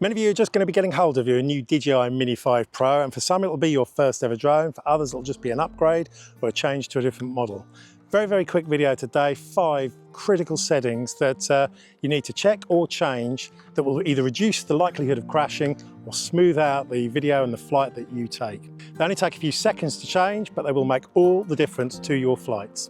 Many of you are just going to be getting hold of your new DJI Mini 5 Pro, and for some it'll be your first ever drone, for others it'll just be an upgrade or a change to a different model. Very quick video today, 5 critical settings that you need to check or change that will either reduce the likelihood of crashing or smooth out the video and the flight that you take. They only take a few seconds to change, but they will make all the difference to your flights.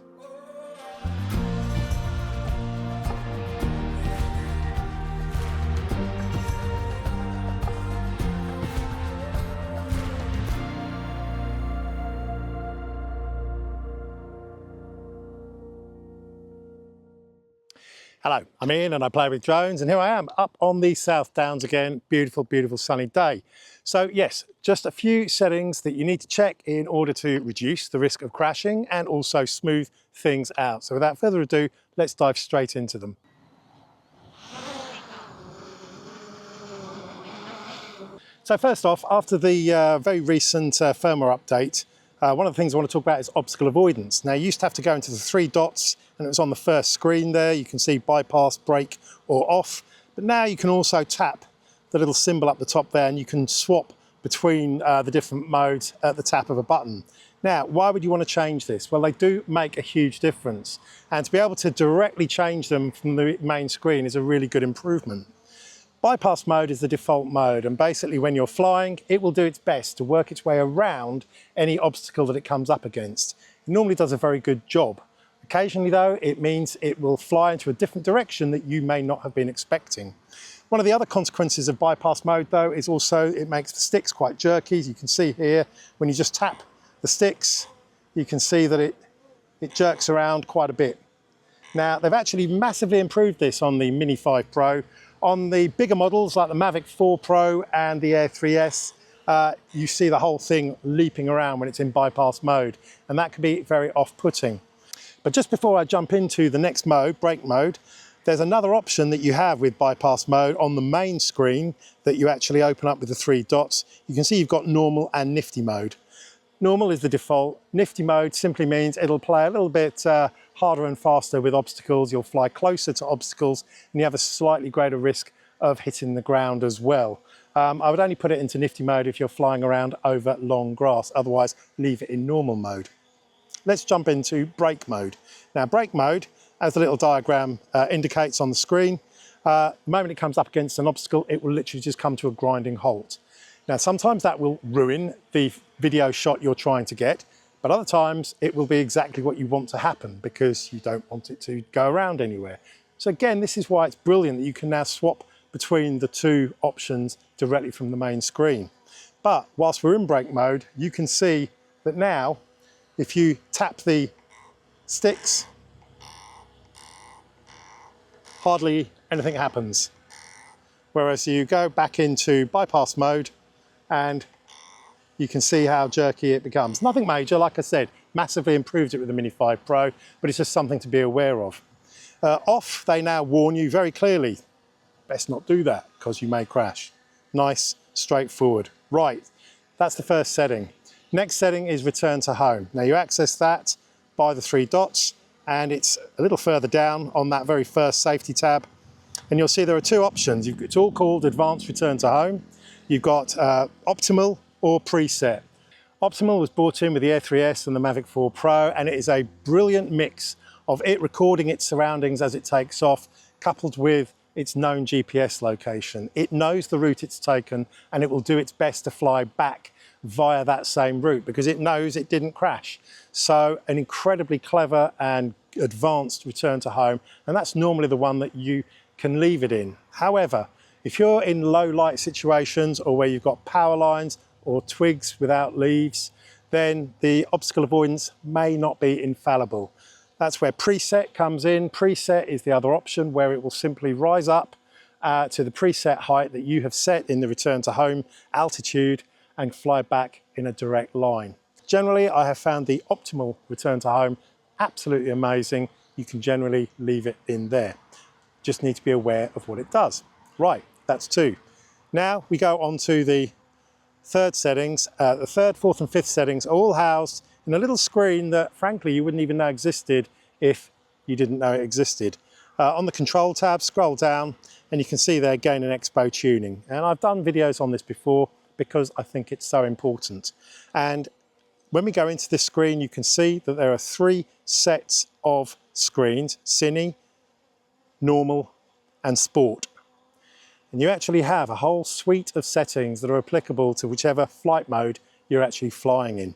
Hello, I'm Ian and I play with drones, and here I am up on the South Downs again. Beautiful sunny day. So yes, just a few settings that you need to check in order to reduce the risk of crashing and also smooth things out. So without further ado, let's dive straight into them. So first off, after the very recent firmware update, one of the things I want to talk about is obstacle avoidance. Now, you used to have to go into the 3 dots, and it was on the first screen there. You can see bypass, brake, or off. But now you can also tap the little symbol up the top there, and you can swap between the different modes at the tap of a button. Now, why would you want to change this? Well, they do make a huge difference. And to be able to directly change them from the main screen is a really good improvement. Bypass mode is the default mode, and basically when you're flying, it will do its best to work its way around any obstacle that it comes up against. It normally does a very good job. Occasionally though, it means it will fly into a different direction that you may not have been expecting. One of the other consequences of bypass mode though is also it makes the sticks quite jerky. As you can see here, when you just tap the sticks, you can see that it jerks around quite a bit. Now, they've actually massively improved this on the Mini 5 Pro. On the bigger models like the Mavic 4 Pro and the Air 3S, you see the whole thing leaping around when it's in bypass mode, and that can be very off-putting. But just before I jump into the next mode, brake mode, there's another option that you have with bypass mode on the main screen that you actually open up with the 3 dots. You can see you've got normal and nifty mode. Normal is the default. Nifty mode simply means it'll play a little bit harder and faster with obstacles. You'll fly closer to obstacles and you have a slightly greater risk of hitting the ground as well. I would only put it into nifty mode if you're flying around over long grass, otherwise leave it in normal mode. Let's jump into brake mode. Now, brake mode, as the little diagram indicates on the screen, the moment it comes up against an obstacle, it will literally just come to a grinding halt. Now, sometimes that will ruin the video shot you're trying to get, but other times it will be exactly what you want to happen because you don't want it to go around anywhere. So again, this is why it's brilliant that you can now swap between the 2 options directly from the main screen. But whilst we're in brake mode, you can see that now, if you tap the sticks, hardly anything happens. Whereas you go back into bypass mode and you can see how jerky it becomes. Nothing major, like I said, massively improved it with the Mini 5 Pro, but it's just something to be aware of. Off, they now warn you very clearly, best not do that because you may crash. Nice, straightforward. Right, that's the first setting. Next setting is return to home. Now you access that by the 3 dots, and it's a little further down on that very first safety tab. And you'll see there are 2 options. It's all called advanced return to home. You've got optimal or preset. Optimal was brought in with the Air 3S and the Mavic 4 Pro, and it is a brilliant mix of it recording its surroundings as it takes off, coupled with its known GPS location. It knows the route it's taken, and it will do its best to fly back via that same route because it knows it didn't crash. So an incredibly clever and advanced return to home, and that's normally the one that you can leave it in. However, if you're in low light situations or where you've got power lines or twigs without leaves, then the obstacle avoidance may not be infallible. That's where preset comes in. Preset is the other option where it will simply rise up to the preset height that you have set in the return to home altitude and fly back in a direct line. Generally, I have found the optimal return to home absolutely amazing. You can generally leave it in there. Just need to be aware of what it does. Right, that's 2. Now we go on to the third settings. The 3rd, 4th and 5th settings are all housed in a little screen that frankly you wouldn't even know existed if you didn't know it existed. On the control tab, scroll down and you can see there Gain and Expo tuning. And I've done videos on this before because I think it's so important. And when we go into this screen, you can see that there are 3 sets of screens: Cine, Normal and Sport. And you actually have a whole suite of settings that are applicable to whichever flight mode you're actually flying in.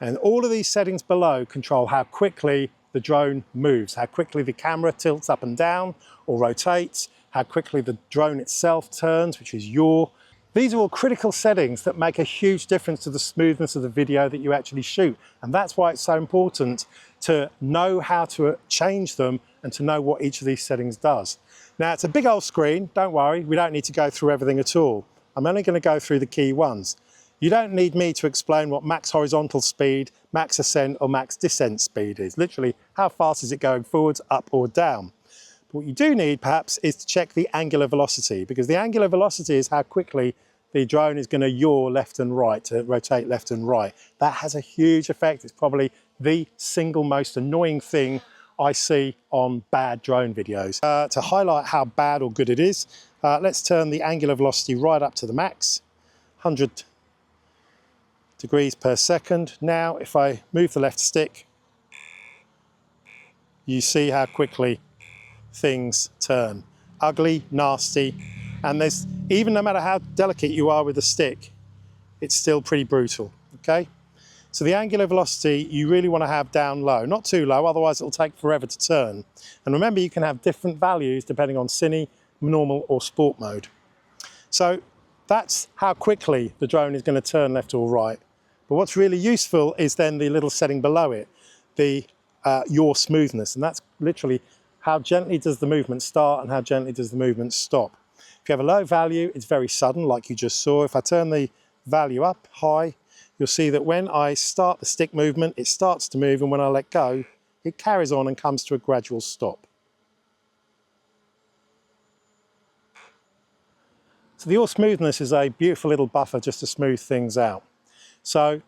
And all of these settings below control how quickly the drone moves, how quickly the camera tilts up and down or rotates, how quickly the drone itself turns, which is yaw. These are all critical settings that make a huge difference to the smoothness of the video that you actually shoot. And that's why it's so important to know how to change them and to know what each of these settings does. Now, it's a big old screen, don't worry, we don't need to go through everything at all. I'm only going to go through the key ones. You don't need me to explain what max horizontal speed, max ascent or max descent speed is. Literally, how fast is it going forwards, up or down? But what you do need perhaps is to check the angular velocity, because the angular velocity is how quickly the drone is going to yaw left and right, to rotate left and right. That has a huge effect. It's probably the single most annoying thing I see on bad drone videos. To highlight how bad or good it is, let's turn the angular velocity right up to the max, 100 degrees per second. Now, if I move the left stick, you see how quickly things turn. Ugly, nasty, and there's, even no matter how delicate you are with the stick, it's still pretty brutal, okay? So the angular velocity you really want to have down low, not too low, otherwise it'll take forever to turn. And remember, you can have different values depending on Cine, Normal or Sport mode. So that's how quickly the drone is going to turn left or right. But what's really useful is then the little setting below it, the Yaw Smoothness, and that's literally how gently does the movement start and how gently does the movement stop. If you have a low value, it's very sudden, like you just saw. If I turn the value up high, you'll see that when I start the stick movement, it starts to move, and when I let go, it carries on and comes to a gradual stop. So the Yaw Smoothness is a beautiful little buffer just to smooth things out. So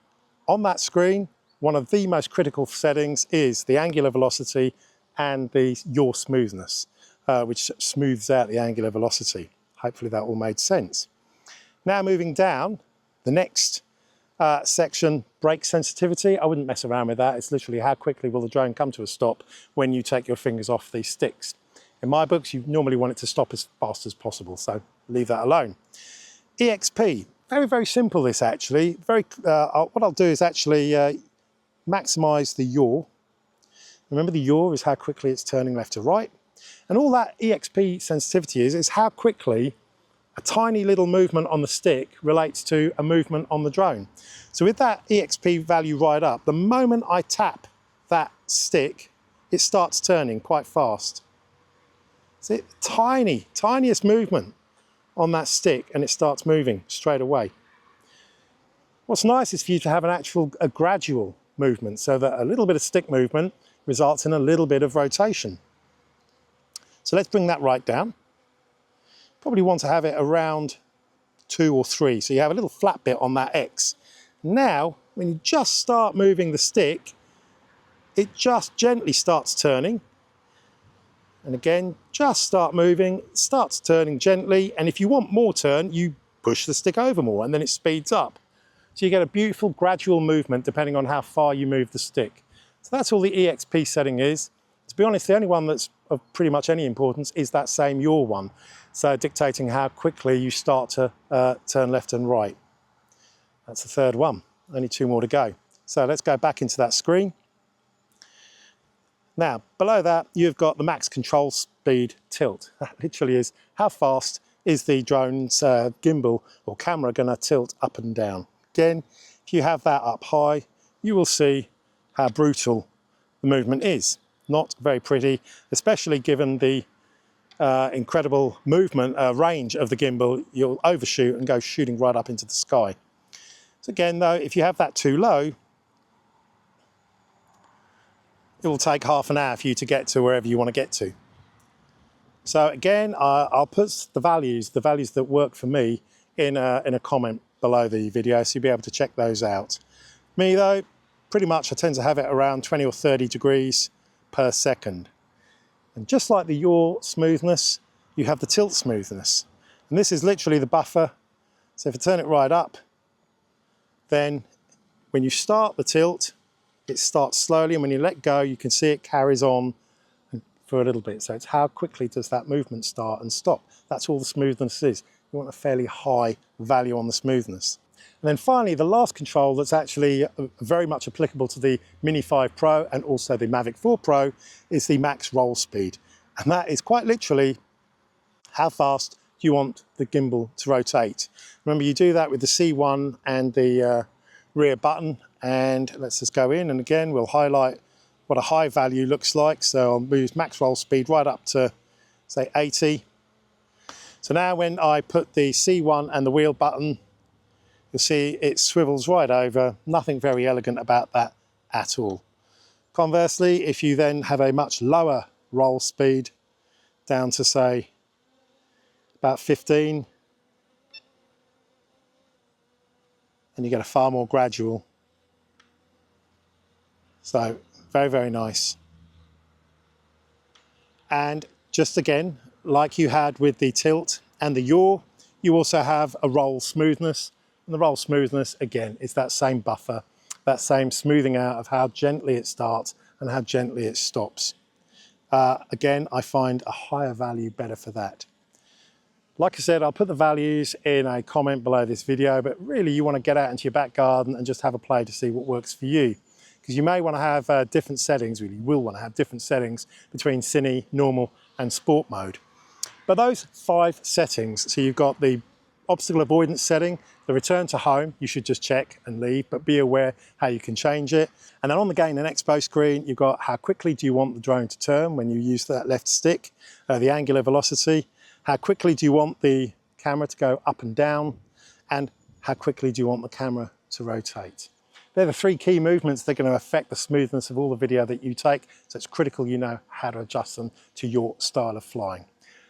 on that screen, one of the most critical settings is the angular velocity and the Yaw Smoothness, which smooths out the angular velocity. Hopefully that all made sense. Now moving down, the next section, brake sensitivity. I wouldn't mess around with that. It's literally how quickly will the drone come to a stop when you take your fingers off these sticks. In my books, you normally want it to stop as fast as possible, so leave that alone. EXP, very, very simple this actually. What I'll do is actually maximize the yaw. Remember, the yaw is how quickly it's turning left to right. And all that EXP sensitivity is how quickly a tiny little movement on the stick relates to a movement on the drone. So with that EXP value right up, the moment I tap that stick, it starts turning quite fast. See, tiniest movement on that stick and it starts moving straight away. What's nice is for you to have a gradual movement, so that a little bit of stick movement results in a little bit of rotation. So let's bring that right down. Probably want to have it around 2 or 3, so you have a little flat bit on that X. Now, when you just start moving the stick, it just gently starts turning. And again, just start moving, it starts turning gently, and if you want more turn, you push the stick over more, and then it speeds up. So you get a beautiful gradual movement depending on how far you move the stick. So that's all the EXP setting is. To be honest, the only one that's of pretty much any importance is that same yaw one. So dictating how quickly you start to turn left and right. That's the third one, only 2 more to go. So let's go back into that screen. Now, below that, you've got the max control speed tilt. That literally is how fast is the drone's gimbal or camera going to tilt up and down. Again, if you have that up high, you will see how brutal the movement is. Not very pretty, especially given the incredible movement range of the gimbal. You'll overshoot and go shooting right up into the sky. So again, though, if you have that too low, it will take half an hour for you to get to wherever you want to get to. So again, I'll put the values that work for me in a comment below the video, so you'll be able to check those out. Me though, pretty much I tend to have it around 20 or 30 degrees per second. And just like the yaw smoothness, you have the tilt smoothness. And this is literally the buffer. So if I turn it right up, then when you start the tilt, it starts slowly, and when you let go, you can see it carries on for a little bit. So it's how quickly does that movement start and stop. That's all the smoothness is. You want a fairly high value on the smoothness. And then finally, the last control that's actually very much applicable to the Mini 5 Pro and also the Mavic 4 Pro is the max roll speed. And that is quite literally how fast you want the gimbal to rotate. Remember, you do that with the C1 and the rear button. And let's just go in, and again, we'll highlight what a high value looks like. So I'll move max roll speed right up to, say, 80. So now when I put the C1 and the wheel button, you'll see it swivels right over. Nothing very elegant about that at all. Conversely, if you then have a much lower roll speed, down to say about 15, and you get a far more gradual. So very, very nice. And just again, like you had with the tilt and the yaw, you also have a roll smoothness. And the roll smoothness, again, is that same buffer, that same smoothing out of how gently it starts and how gently it stops. Again, I find a higher value better for that. Like I said, I'll put the values in a comment below this video, but really you want to get out into your back garden and just have a play to see what works for you. Because you may want to have different settings, really will want to have different settings between Cine, normal and sport mode. But those 5 settings, so you've got the obstacle avoidance setting, the return to home, you should just check and leave, but be aware how you can change it. And then on the Gain and Expo screen, you've got how quickly do you want the drone to turn when you use that left stick, the angular velocity, how quickly do you want the camera to go up and down, and how quickly do you want the camera to rotate. They're the 3 key movements that are going to affect the smoothness of all the video that you take, so it's critical you know how to adjust them to your style of flying.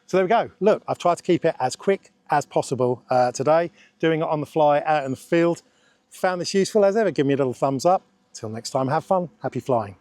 So there we go. Look, I've tried to keep it as quick as possible today, doing it on the fly out in the field. If you found this useful as ever, give me a little thumbs up. Till next time, have fun, happy flying.